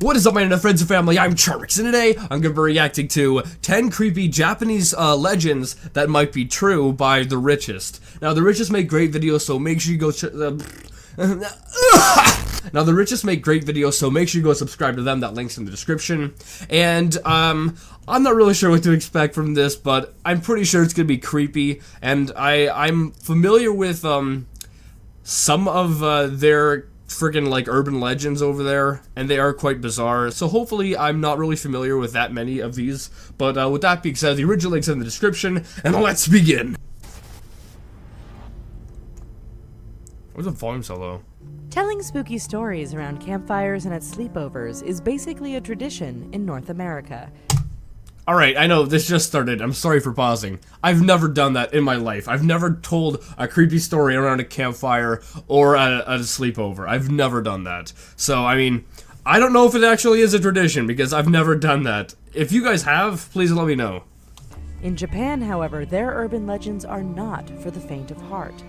What is up, my internet friends and family? I'm Charmx, and today I'm going to be reacting to 10 creepy Japanese legends that might be true by The Richest. Now, The Richest make great videos, so make sure you go Now, The Richest make great videos, so make sure you go subscribe to them. That link's in the description. And, I'm not really sure what to expect from this, but I'm pretty sure it's going to be creepy. And I'm familiar with, some of, their friggin' like urban legends over there, and they are quite bizarre, so hopefully I'm not really familiar with that many of these, but with that being said, the original link's in the description, and let's begin! Where's the volume so low? Telling spooky stories around campfires and at sleepovers is basically a tradition in North America. Alright, I know, this just started. I'm sorry for pausing. I've never done that in my life. I've never told a creepy story around a campfire or at a sleepover. I've never done that. So, I mean, I don't know if it actually is a tradition, because I've never done that. If you guys have, please let me know. In Japan, however, their urban legends are not for the faint of heart.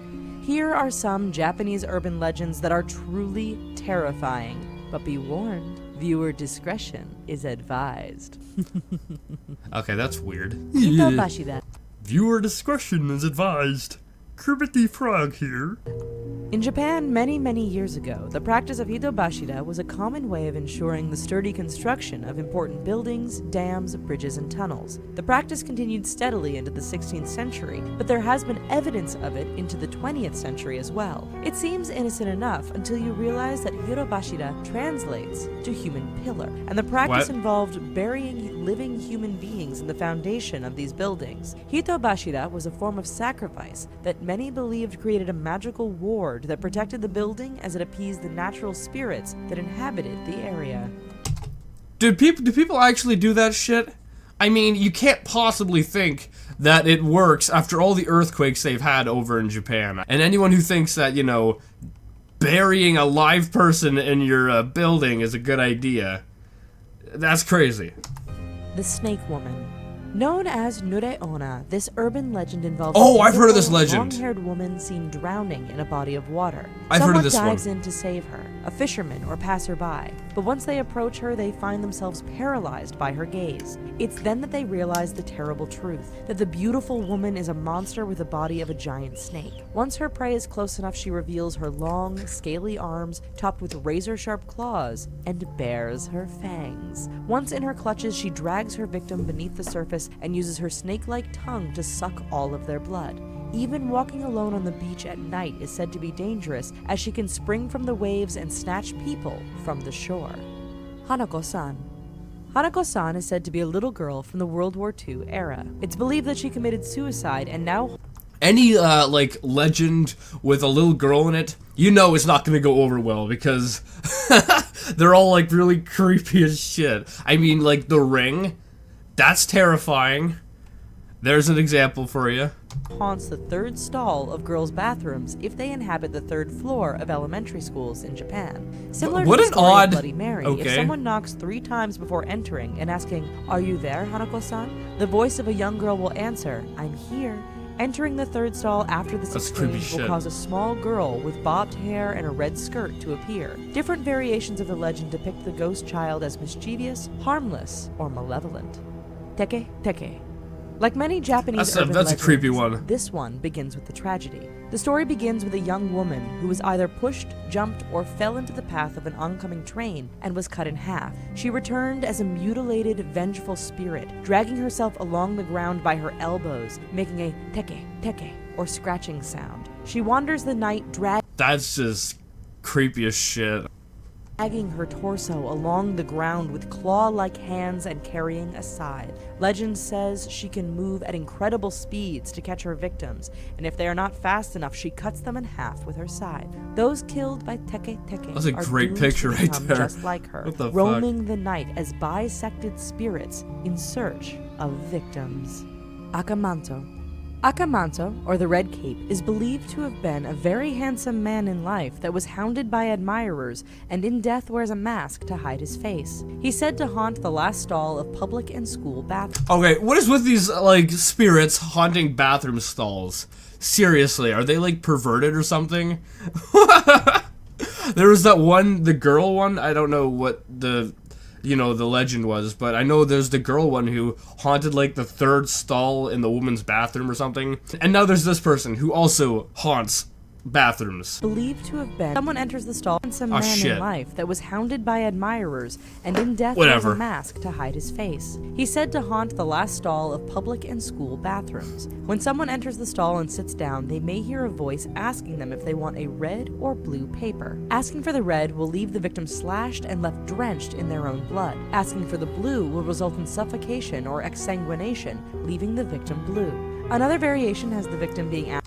Here are some Japanese urban legends that are truly terrifying. But be warned, viewer discretion is advised. Okay, that's weird. Hitobashida. Viewer discretion is advised. Kermit the Frog here. In Japan, many years ago, the practice of hitobashida was a common way of ensuring the sturdy construction of important buildings, dams, bridges, and tunnels. The practice continued steadily into the 16th century, but there has been evidence of it into the 20th century as well. It seems innocent enough until you realize that hitobashida translates to human pillar, and the practice involved burying living human beings in the foundation of these buildings. Hitobashida was a form of sacrifice that many believed created a magical ward that protected the building as it appeased the natural spirits that inhabited the area. Do people actually do that shit? I mean, you can't possibly think that it works after all the earthquakes they've had over in Japan. And anyone who thinks that, you know, burying a live person in your building is a good idea, that's crazy. The Snake Woman. Known as Nureona, this urban legend involves I've heard of this legend. long-haired woman seen drowning in a body of water. I've heard of this one. Someone dives in to save her, a fisherman or passerby. But once they approach her, they find themselves paralyzed by her gaze. It's then that they realize the terrible truth, that the beautiful woman is a monster with the body of a giant snake. Once her prey is close enough, she reveals her long, scaly arms topped with razor-sharp claws and bares her fangs. Once in her clutches, she drags her victim beneath the surface and uses her snake-like tongue to suck all of their blood. Even walking alone on the beach at night is said to be dangerous, as she can spring from the waves and snatch people from the shore. Hanako-san. Hanako-san is said to be a little girl from the World War II era. It's believed that she committed suicide and now... Any, like, legend with a little girl in it, you know it's not gonna go over well, because they're all, like, really creepy as shit. I mean, like, The Ring, that's terrifying. There's an example for you. Haunts the third stall of girls' bathrooms if they inhabit the third floor of elementary schools in Japan. Similar to the story of Bloody Mary, if someone knocks 3 times before entering and asking, "Are you there, Hanako-san?" the voice of a young girl will answer, "I'm here." Entering the third stall after this exchange will cause a small girl with bobbed hair and a red skirt to appear. Different variations of the legend depict the ghost child as mischievous, harmless, or malevolent. Teke Teke. Like many Japanese urban legends, a creepy one. This one begins with a tragedy. The story begins with a young woman who was either pushed, jumped, or fell into the path of an oncoming train and was cut in half. She returned as a mutilated, vengeful spirit, dragging herself along the ground by her elbows, making a teke teke, or scratching sound. She wanders the night That's just creepy as shit. dragging her torso along the ground with claw-like hands and carrying a scythe. Legend says she can move at incredible speeds to catch her victims, and if they are not fast enough, she cuts them in half with her scythe. Those killed by Teke Teke That's a great picture right there. Just like her, what the roaming fuck? the night as bisected spirits in search of victims. Akamanto. Akamanto, or the Red Cape, is believed to have been a very handsome man in life that was hounded by admirers and in death wears a mask to hide his face. He's said to haunt the last stall of public and school bathrooms. Okay, what is with these, like, spirits haunting bathroom stalls? Seriously, are they, like, perverted or something? There was that one, the girl one, I don't know what the you know, the legend was, but I know there's the girl one who haunted like the third stall in the woman's bathroom or something. And now there's this person who also haunts bathrooms. Believed to have been someone enters the stall and some man shit. in life that was hounded by admirers and in death Whatever. wears a mask to hide his face. He's said to haunt the last stall of public and school bathrooms. When someone enters the stall and sits down, they may hear a voice asking them if they want a red or blue paper. Asking for the red will leave the victim slashed and left drenched in their own blood. Asking for the blue will result in suffocation or exsanguination, leaving the victim blue. Another variation has the victim being asked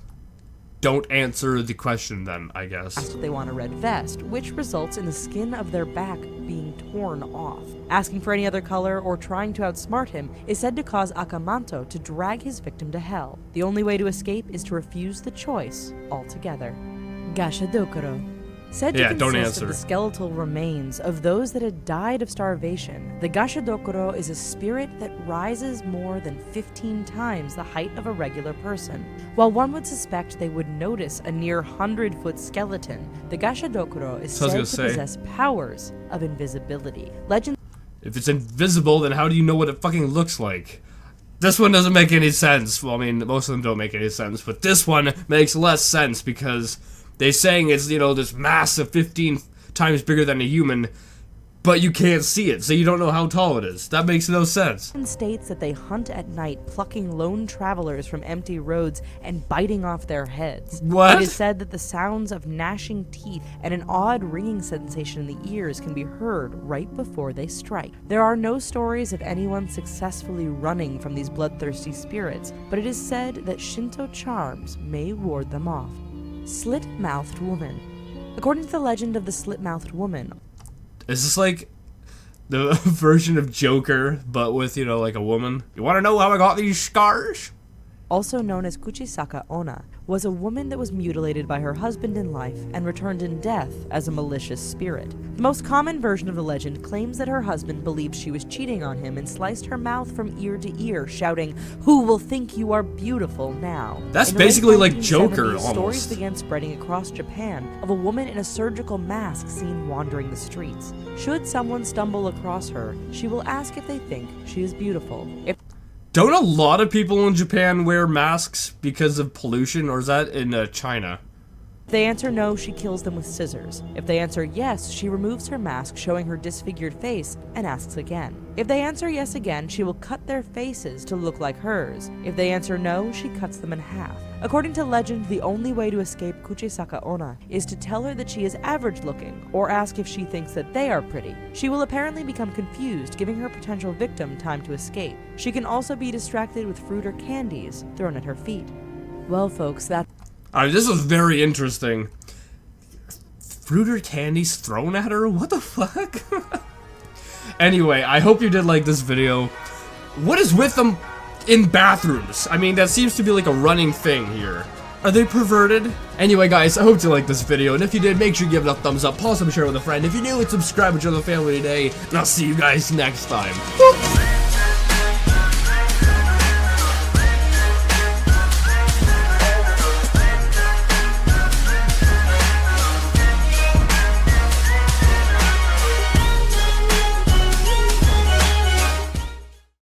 Don't answer the question then, I guess. if they want a red vest, which results in the skin of their back being torn off. Asking for any other color or trying to outsmart him is said to cause Akamanto to drag his victim to hell. The only way to escape is to refuse the choice altogether. Gashadokuro. Said to Don't consist answer. of the skeletal remains of those that had died of starvation, the Gashadokuro is a spirit that rises more than 15 times the height of a regular person. While one would suspect they would notice a near 100-foot skeleton, the Gashadokuro is So I said was to gonna say. possess powers of invisibility. Legend If it's invisible, then how do you know what it fucking looks like? This one doesn't make any sense. Well, I mean, most of them don't make any sense, but this one makes less sense because they're saying it's, you know, this massive 15 times bigger than a human, but you can't see it, so you don't know how tall it is. That makes no sense. states that they hunt at night, plucking lone travelers from empty roads and biting off their heads. What? It is said that the sounds of gnashing teeth and an odd ringing sensation in the ears can be heard right before they strike. There are no stories of anyone successfully running from these bloodthirsty spirits, but it is said that Shinto charms may ward them off. Slit-mouthed woman. According to the legend of the slit-mouthed woman, Is this like the version of Joker, but with, you know, like a woman? You want to know how I got these scars? also known as Kuchisaka Onna, was a woman that was mutilated by her husband in life and returned in death as a malicious spirit. The most common version of the legend claims that her husband believed she was cheating on him and sliced her mouth from ear to ear, shouting, "Who will think you are beautiful now?" That's In the late basically like Joker, 1970s, Stories almost. began spreading across Japan of a woman in a surgical mask seen wandering the streets. Should someone stumble across her, she will ask if they think she is beautiful. If Don't a lot of people in Japan wear masks because of pollution, or is that in China? they answer no, she kills them with scissors. If they answer yes, she removes her mask, showing her disfigured face, and asks again. If they answer yes again, she will cut their faces to look like hers. If they answer no, she cuts them in half. According to legend, the only way to escape Kuchisaka Onna is to tell her that she is average looking, or ask if she thinks that they are pretty. She will apparently become confused, giving her potential victim time to escape. She can also be distracted with fruit or candies thrown at her feet. Well, folks, that This was very interesting. Fruit or candies thrown at her? What the fuck? Anyway, I hope you did like this video. What is with them in bathrooms? I mean, that seems to be like a running thing here. Are they perverted? Anyway, guys, I hope you liked this video, and if you did, make sure you give it a thumbs up, pause and share with a friend. If you're new, subscribe and join the family today, and I'll see you guys next time. Boop.